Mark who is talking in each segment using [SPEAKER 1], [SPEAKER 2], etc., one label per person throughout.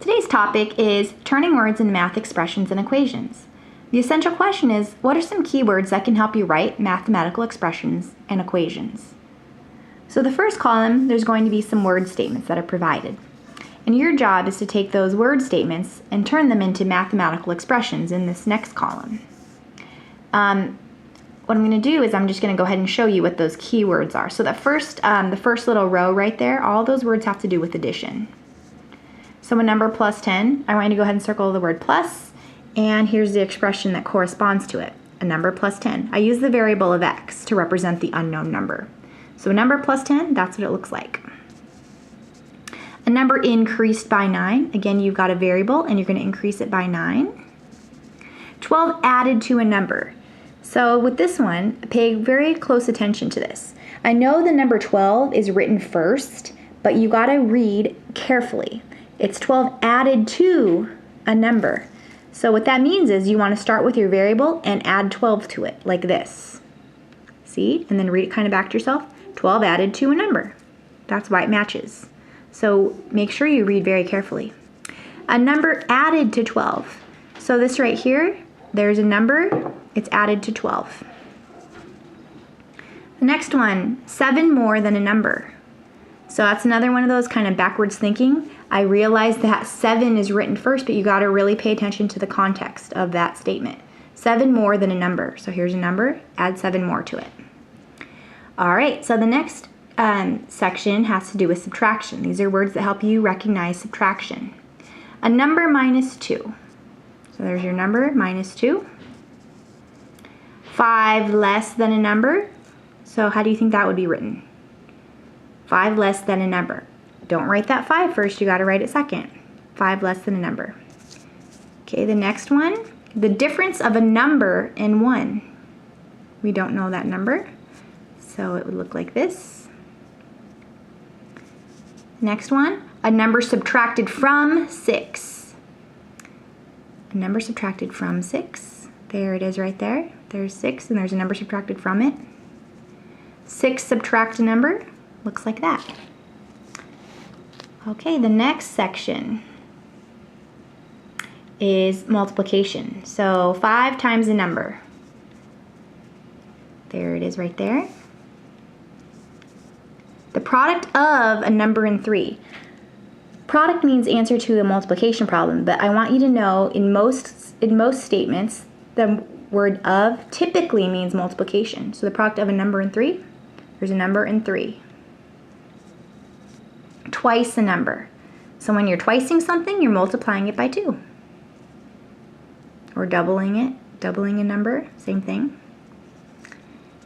[SPEAKER 1] Today's topic is turning words into math expressions and equations. The essential question is, what are some keywords that can help you write mathematical expressions and equations? So the first column, there's going to be some word statements that are provided. And your job is to take those word statements and turn them into mathematical expressions in this next column. What I'm going to do is I'm just going to go ahead and show you what those keywords are. So the first little row right there, all those words have to do with addition. So a number plus 10, I want you to go ahead and circle the word plus, and here's the expression that corresponds to it, a number plus 10. I use the variable of x to represent the unknown number. So a number plus 10, that's what it looks like. A number increased by 9, again you've got a variable and you're going to increase it by 9. 12 added to a number. So with this one, pay very close attention to this. I know the number 12 is written first, but you got to read carefully. It's 12 added to a number. So what that means is you want to start with your variable and add 12 to it, like this. See? And then read it kind of back to yourself. 12 added to a number. That's why it matches. So make sure you read very carefully. A number added to 12. So this right here, there's a number, it's added to 12. The next one, 7 more than a number. So that's another one of those kind of backwards thinking. I realize that 7 is written first, but you got to really pay attention to the context of that statement. 7 more than a number. So here's a number, add 7 more to it. All right, so the next section has to do with subtraction. These are words that help you recognize subtraction. A number minus 2. So there's your number, minus 2. 5 less than a number. So how do you think that would be written? 5 less than a number. Don't write that 5 first, you got to write it second. 5 less than a number. Okay, the next one, the difference of a number and 1. We don't know that number, so it would look like this. Next one, a number subtracted from 6. A number subtracted from 6. There it is right there. There's 6 and there's a number subtracted from it. 6 subtract a number. Looks like that. Okay, the next section is multiplication. So 5 times a number. There it is right there. The product of a number and 3. Product means answer to a multiplication problem, but I want you to know in most statements, the word of typically means multiplication. So the product of a number and 3, there's a number and 3. Twice a number. So when you're twicing something, you're multiplying it by 2. Or doubling it, doubling a number, same thing.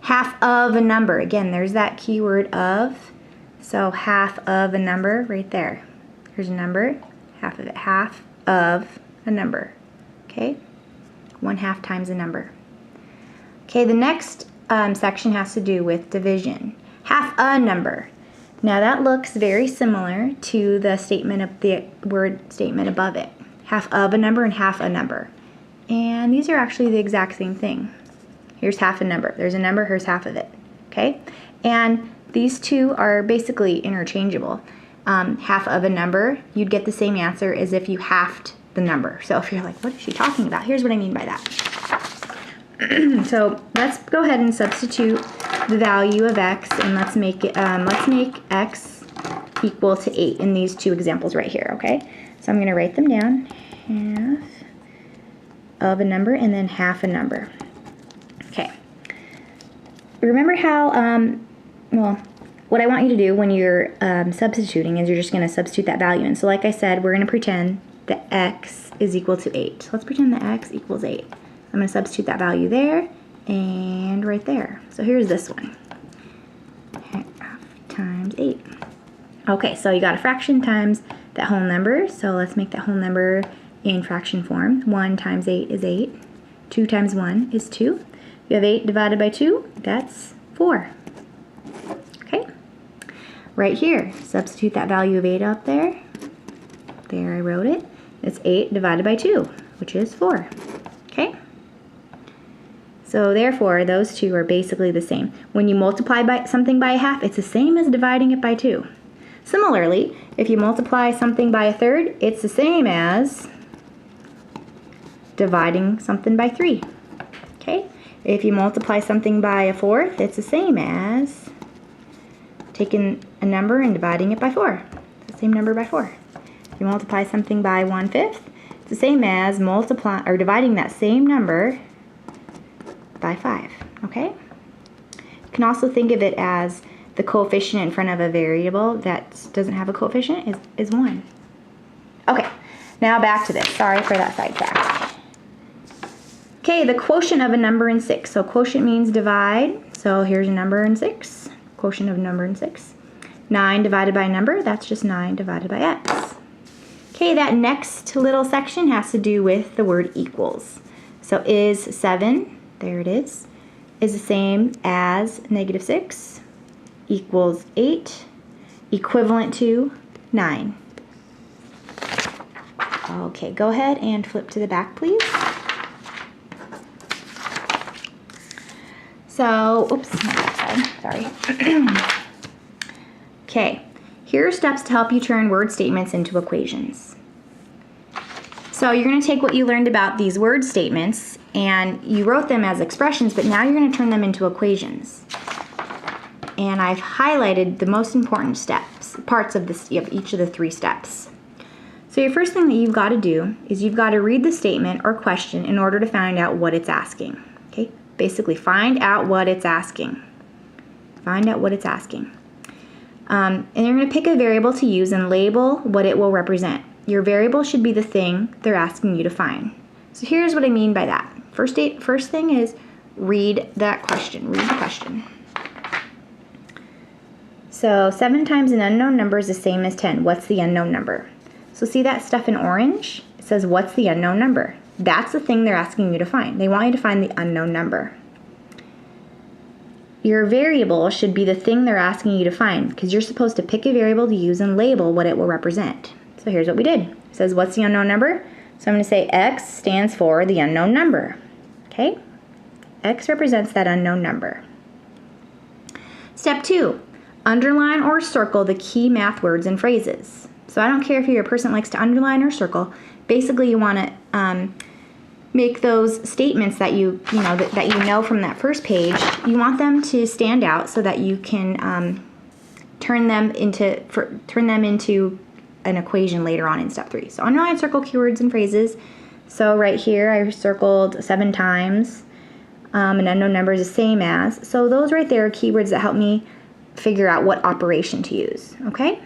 [SPEAKER 1] Half of a number. Again, there's that keyword of. So half of a number right there. Here's a number, half of it, half of a number, okay? 1/2 times a number. Okay, the next section has to do with division. Half a number. Now that looks very similar to the statement of the word statement above it. Half of a number and half a number. And these are actually the exact same thing. Here's half a number. There's a number, here's half of it, okay? And these two are basically interchangeable. Half of a number, you'd get the same answer as if you halved the number. So if you're like, what is she talking about? Here's what I mean by that. So let's go ahead and substitute the value of x, and let's make x equal to 8 in these two examples right here, okay? So I'm going to write them down. Half of a number and then half a number. Okay. Remember how, what I want you to do when you're substituting is you're just going to substitute that value in. So like I said, we're going to pretend that x is equal to 8. So let's pretend that x equals 8. I'm going to substitute that value there and right there. So here's this one. Half times 8. Okay, so you got a fraction times that whole number. So let's make that whole number in fraction form. 1 times 8 is 8. 2 times 1 is 2. If you have 8 divided by 2, that's 4. Okay? Right here, substitute that value of 8 up there. There I wrote it. It's 8 divided by 2, which is 4. Okay? So therefore, those two are basically the same. When you multiply something by a half, it's the same as dividing it by 2. Similarly, if you multiply something by a third, it's the same as dividing something by 3. Okay? If you multiply something by a fourth, it's the same as taking a number and dividing it by 4. It's the same number by 4. If you multiply something by 1/5, it's the same as dividing that same number by 5. Okay? You can also think of it as the coefficient in front of a variable that doesn't have a coefficient is 1. Okay, now back to this. Sorry for that sidetrack. Okay, the quotient of a number in 6. So quotient means divide. So here's a number in 6. Quotient of a number in 6. 9 divided by a number, that's just 9 divided by x. Okay, that next little section has to do with the word equals. So is 7, there it is the same as -6, equals 8, equivalent to 9. Okay, go ahead and flip to the back, please. So, oops, my backside, sorry. Okay, here are steps to help you turn word statements into equations. So you're going to take what you learned about these word statements and you wrote them as expressions, but now you're going to turn them into equations. And I've highlighted the most important parts of each of the 3 steps. So your first thing that you've got to do is you've got to read the statement or question in order to find out what it's asking. Okay? Basically, find out what it's asking. Find out what it's asking. And you're going to pick a variable to use and label what it will represent. Your variable should be the thing they're asking you to find. So here's what I mean by that. First thing is read that question. Read the question. So 7 times an unknown number is the same as 10. What's the unknown number? So see that stuff in orange? It says what's the unknown number? That's the thing they're asking you to find. They want you to find the unknown number. Your variable should be the thing they're asking you to find because you're supposed to pick a variable to use and label what it will represent. So here's what we did. It says what's the unknown number? So I'm going to say X stands for the unknown number. Okay? X represents that unknown number. Step 2. Underline or circle the key math words and phrases. So I don't care if you're a person that likes to underline or circle. Basically, you want to make those statements that you know from that first page. You want them to stand out so that you can turn them into an equation later on in step 3. So underline, circle keywords and phrases. So right here, I circled 7 times. An unknown number is the same as. So those right there are keywords that help me figure out what operation to use. Okay.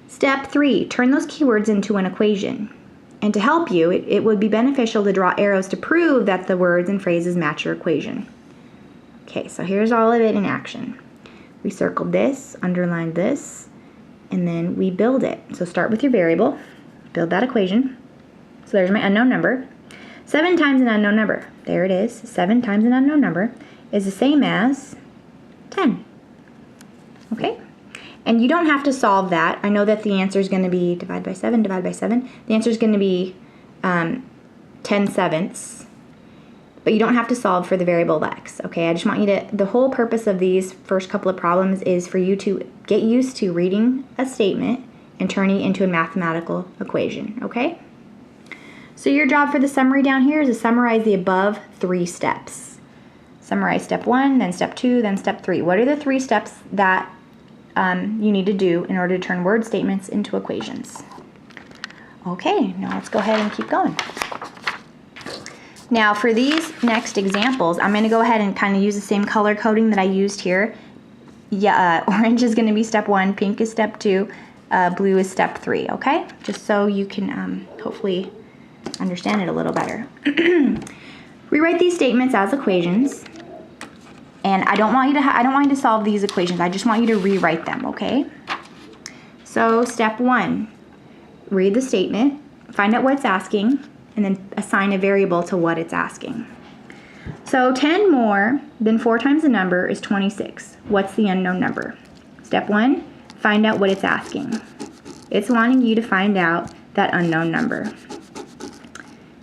[SPEAKER 1] Step 3, turn those keywords into an equation. And to help you, it would be beneficial to draw arrows to prove that the words and phrases match your equation. Okay, so here's all of it in action. We circled this, underlined this, and then we build it. So start with your variable, build that equation. So there's my unknown number. 7 times an unknown number, there it is. 7 times an unknown number is the same as 10. Okay? And you don't have to solve that. I know that the answer is going to be divide by 7. The answer is going to be 10/7. But you don't have to solve for the variable of x. Okay, I just want you to, the whole purpose of these first couple of problems is for you to get used to reading a statement and turning it into a mathematical equation. Okay? So your job for the summary down here is to summarize the above 3 steps. Summarize step 1, then step 2, then step 3. What are the 3 steps that you need to do in order to turn word statements into equations? Okay, now let's go ahead and keep going. Now for these next examples, I'm going to go ahead and kind of use the same color coding that I used here. Yeah, orange is going to be step 1, pink is step 2, blue is step 3, okay? Just so you can hopefully understand it a little better. Rewrite these statements as equations. And I don't want you to solve these equations. I just want you to rewrite them, okay? So step 1, read the statement, find out what it's asking, and then assign a variable to what it's asking. So 10 more than 4 times the number is 26. What's the unknown number? Step 1, find out what it's asking. It's wanting you to find out that unknown number.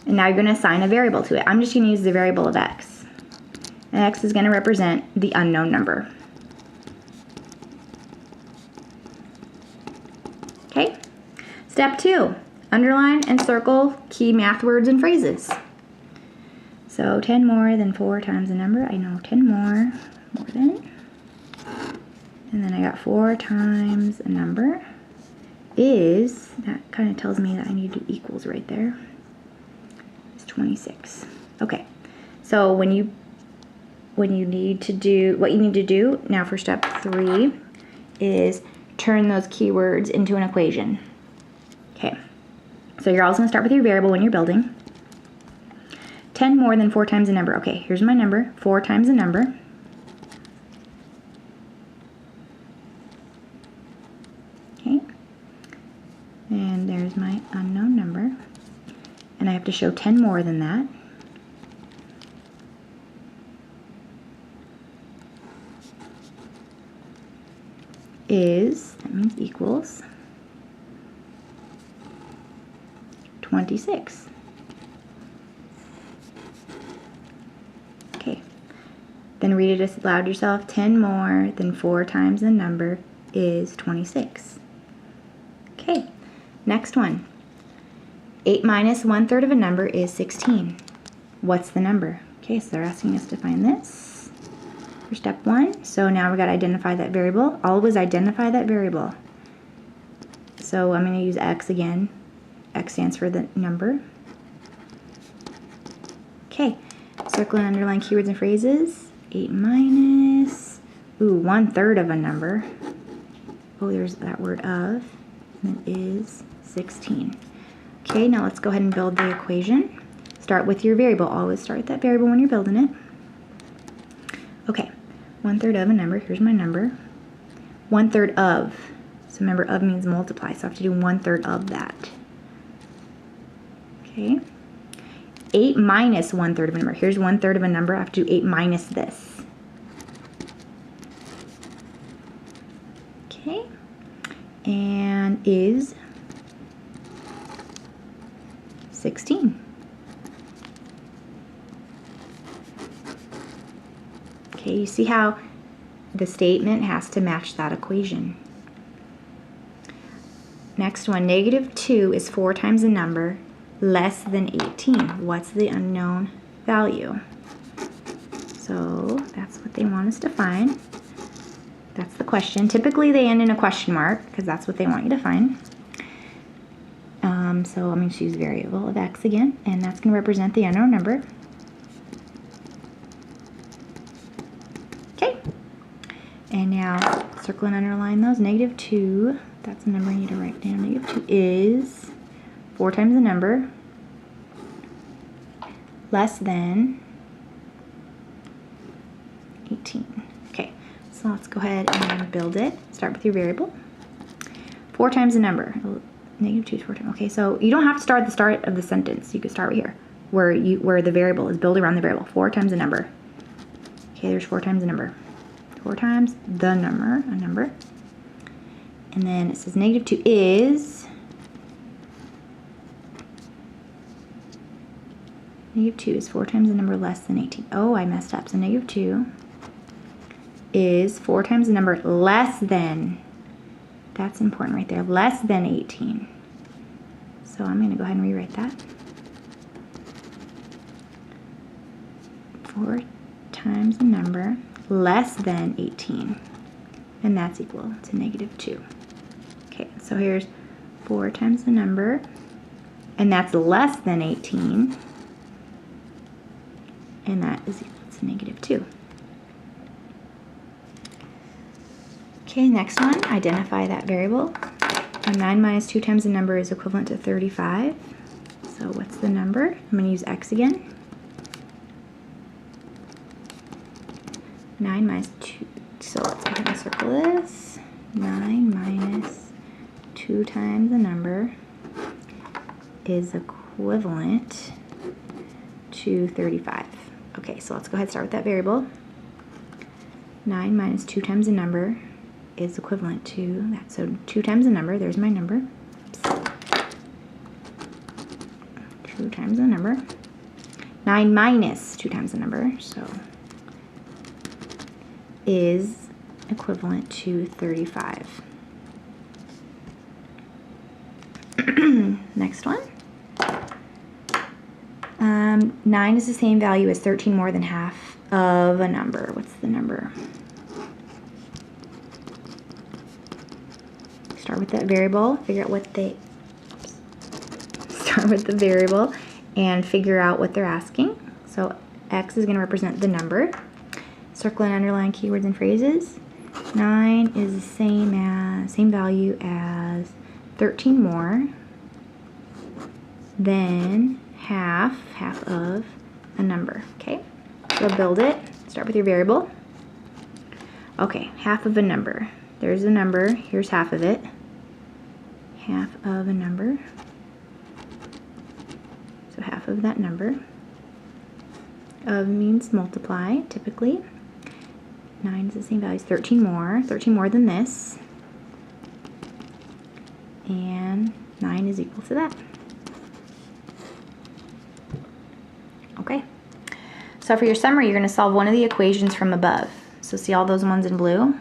[SPEAKER 1] And now you're going to assign a variable to it. I'm just going to use the variable of x. And x is going to represent the unknown number. Step 2, underline and circle key math words and phrases. So 10 more than 4 times the number. I know 10 more than. And then I got 4 times a number is, that kind of tells me that I need to do equals right there. It's 26. Okay, so what you need to do now for step 3 is turn those keywords into an equation. Okay, so you're always going to start with your variable when you're building. 10 more than 4 times the number. Okay, here's my number, 4 times the number. Okay, and there's my unknown number. And I have to show 10 more than that. That means equals 26. Okay, then read it aloud yourself. 10 more than 4 times the number is 26. Okay, next one. 8 minus 1/3 of a number is 16. What's the number? Okay, so they're asking us to find this for step 1. So now we got to identify that variable. Always identify that variable. So I'm going to use X again. X stands for the number. Okay, circle and underline keywords and phrases. 8 minus, 1/3 of a number. Oh, there's that word of, and it is 16. Okay, now let's go ahead and build the equation. Start with your variable. Always start with that variable when you're building it. Okay, 1/3 of a number. Here's my number. 1/3 of. So remember, of means multiply, so I have to do 1/3 of that. Okay. 8 minus 1/3 of a number. Here's 1/3 of a number. I have to do 8 minus this. Okay. And is 16. Okay, you see how the statement has to match that equation. Next one, -2 is 4 times the number less than 18. What's the unknown value? So that's what they want us to find. That's the question. Typically they end in a question mark because that's what they want you to find. So I'm going to choose variable of X again, and that's going to represent the unknown number. Okay. And now circle and underline those. -2, that's the number I need to write down. -2 is 4 times the number less than 18. Okay, so let's go ahead and build it. Start with your variable. 4 times the number. -2 is 4 times. Okay, so you don't have to start at the start of the sentence. You could start right here, where the variable is. Build around the variable. 4 times the number. Okay, there's 4 times the number. 4 times the number, a number. And then it says -2 is -2 is 4 times the number less than 18. Oh, I messed up. So -2 is 4 times the number less than, that's important right there, less than 18. So I'm going to go ahead and rewrite that. 4 times the number less than 18. And that's equal to -2. Okay, so here's 4 times the number, and that's less than 18. And that is equal to -2. Okay, next one, identify that variable. 9 minus 2 times the number is equivalent to 35. So what's the number? I'm going to use X again. 9 minus 2, so let's go ahead and circle this. 9 minus 2 times the number is equivalent to 35. Okay, so let's go ahead and start with that variable. 9 minus 2 times the number is equivalent to that. So 2 times the number, there's my number. Oops. 2 times the number. 9 minus 2 times the number, so is equivalent to 35. Next one. 9 is the same value as 13 more than half of a number. What's the number? Start with that variable, figure out what they, start with the variable and figure out what they're asking. So X is going to represent the number. Circle and underline keywords and phrases. 9 is the same value as 13 more than half of a number. Okay, so build it. Start with your variable. Okay, half of a number. There's a number. Here's half of it. Half of a number. So half of that number. Of means multiply, typically. 9 is the same value as 13 more. 13 more than this. And 9 is equal to that. Okay. So for your summary, you're going to solve one of the equations from above. So see all those ones in blue?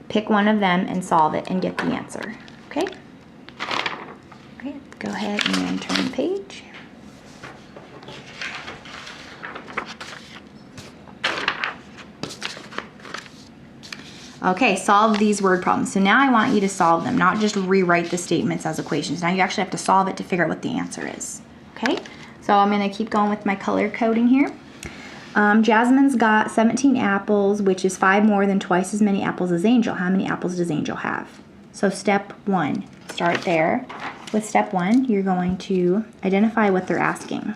[SPEAKER 1] Pick one of them and solve it and get the answer. Okay? Okay, go ahead and turn the page. Okay, solve these word problems. So now I want you to solve them, not just rewrite the statements as equations. Now you actually have to solve it to figure out what the answer is. Okay, so I'm going to keep going with my color coding here. Jasmine's got 17 apples, which is 5 more than twice as many apples as Angel. How many apples does Angel have? So step 1, start there. With step 1, you're going to identify what they're asking.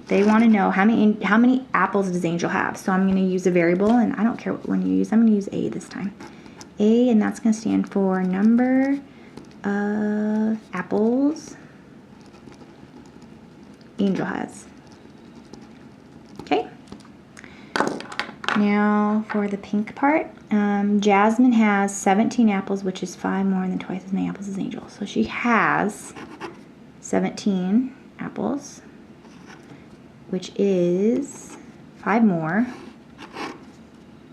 [SPEAKER 1] They want to know how many apples does Angel have. So I'm going to use a variable, and I don't care what one you use. I'm going to use A this time. A, and that's going to stand for number of apples Angel has. Okay. Now for the pink part, Jasmine has 17 apples, which is 5 more than twice as many apples as Angel. So she has 17 apples, which is 5 more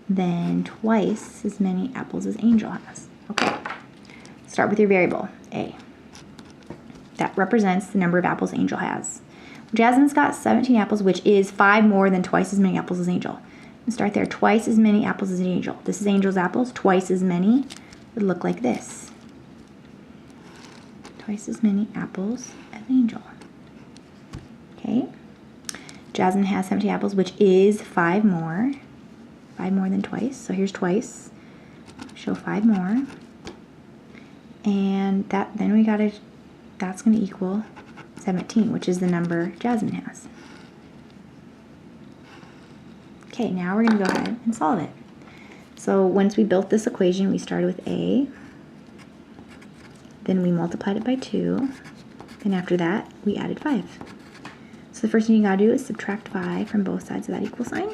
[SPEAKER 1] than twice as many apples as Angel has. Okay, start with your variable, A. That represents the number of apples Angel has. Jasmine's got 17 apples, which is 5 more than twice as many apples as Angel. And start there, twice as many apples as Angel. This is Angel's apples, twice as many would look like this. Twice as many apples as Angel. Okay. Jasmine has 17 apples, which is 5 more. 5 more than twice. So here's twice. Show 5 more. And that's going to equal 17, which is the number Jasmine has. Okay, now we're going to go ahead and solve it. So once we built this equation, we started with A. Then we multiplied it by 2. Then after that, we added 5. So the first thing you gotta do is subtract 5 from both sides of that equal sign.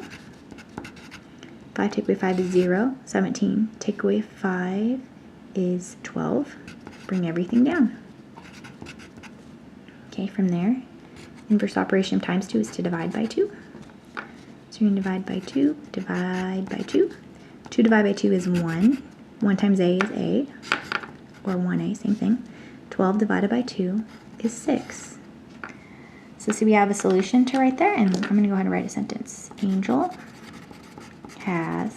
[SPEAKER 1] 5 take away 5 is 0. 17 take away 5 is 12. Bring everything down. Okay, from there, inverse operation of times 2 is to divide by 2. So you're going to divide by 2, divide by 2. 2 divided by 2 is 1. 1 times A is A, or 1A, same thing. 12 divided by 2 is 6. So see, we have a solution to right there, and I'm going to go ahead and write a sentence. Angel has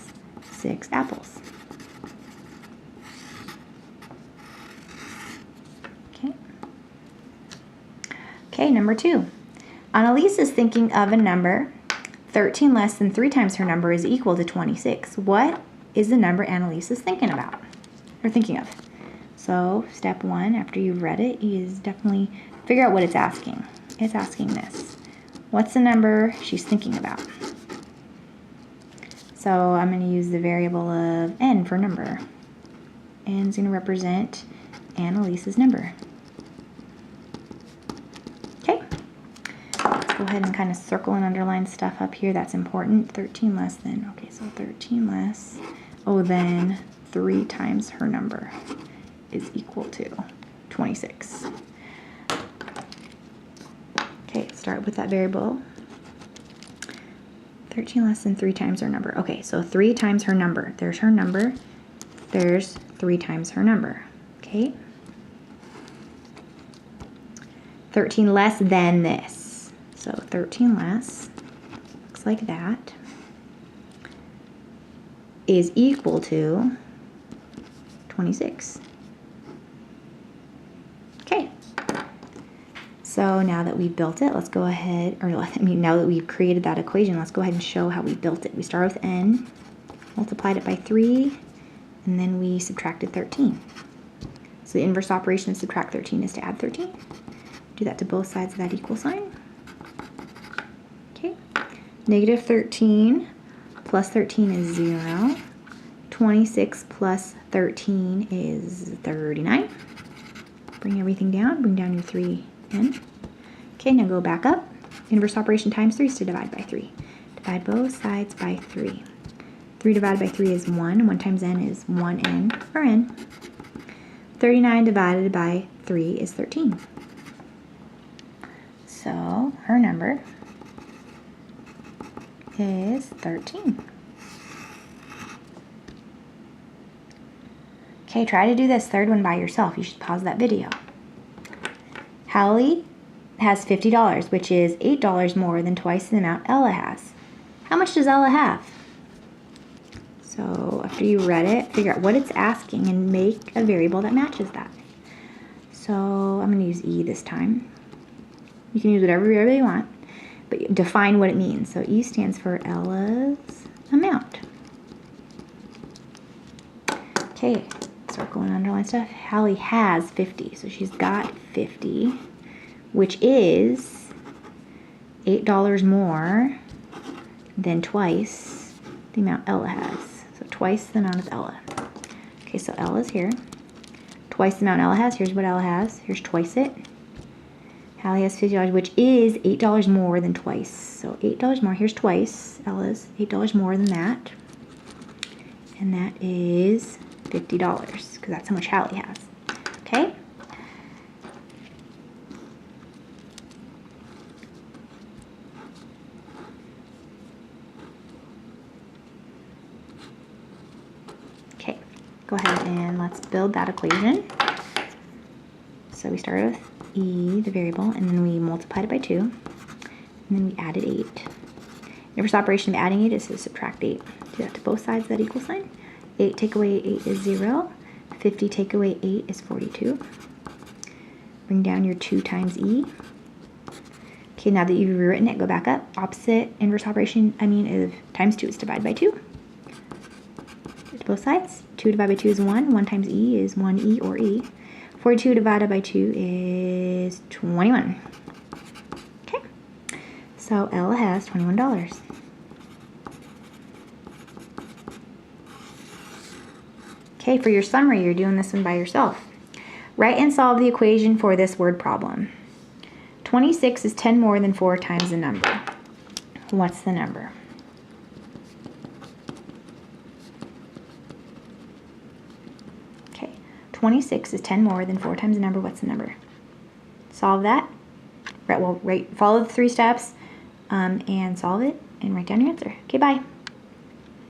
[SPEAKER 1] 6 apples. Okay. Okay, number 2. Annalise is thinking of a number 13 less than 3 times her number is equal to 26. What is the number Annalise is thinking about, or thinking of? So step 1, after you've read it, is definitely figure out what it's asking. It's asking this. What's the number she's thinking about? So I'm going to use the variable of n for number. N is going to represent Annalise's number. Okay. Let's go ahead and kind of circle and underline stuff up here that's important. 13 less than, okay, so 13 less, then 3 times her number is equal to 26. Okay, start with that variable. 13 less than 3 times her number. Okay, so 3 times her number. There's her number. there's 3 times her number. Okay? 13 less than this. So 13 less, looks like that, is equal to 26. Okay. So now that we've built it, let's go ahead, now that we've created that equation, let's go ahead and show how we built it. We start with n, multiplied it by 3, and then we subtracted 13. So the inverse operation of subtract 13 is to add 13. Do that to both sides of that equal sign. Okay. Negative 13 plus 13 is 0. 26 plus 13 is 39. Bring everything down. Bring down your 3n. Okay, now go back up. Inverse operation times 3 is to divide by 3. Divide both sides by 3. 3 divided by 3 is 1. 1 times n is 1n, or n. 39 divided by 3 is 13. So her number is 13. Okay, try to do this third one by yourself. You should pause that video. Hallie has $50, which is $8 more than twice the amount Ella has. How much does Ella have? So after you read it, figure out what it's asking and make a variable that matches that. So I'm going to use E this time. You can use whatever variable you want, but define what it means. So E stands for Ella's amount. Okay, circle and underline stuff. Hallie has 50, so she's got 50, which is $8 more than twice the amount Ella has. So twice the amount of Ella. Okay, so Ella's here. Twice the amount Ella has. Here's what Ella has. Here's twice it. Hallie has $50, which is $8 more than twice. So $8 more. Here's twice Ella's. $8 more than that. And that is $50, because that's how much Hallie has. Okay? Okay, go ahead and let's build that equation. So we started with E, the variable, and then we multiplied it by 2, and then we added 8. Inverse operation of adding 8 is to subtract 8. Do that to both sides of that equal sign. 8 take away 8 is 0. 50 take away 8 is 42. Bring down your 2 times E. Okay, now that you've rewritten it, go back up. Opposite inverse operation, of times 2 is divide by 2. To both sides. 2 divided by 2 is 1. 1 times E is 1E or E. 42 divided by 2 is 21. Okay, so Ella has $21. Okay, for your summary, you're doing this one by yourself. Write and solve the equation for this word problem. 26 is 10 more than 4 times the number. What's the number? Okay, 26 is 10 more than 4 times the number. What's the number? Solve that. Follow the 3 steps and solve it and write down your answer. Okay, bye.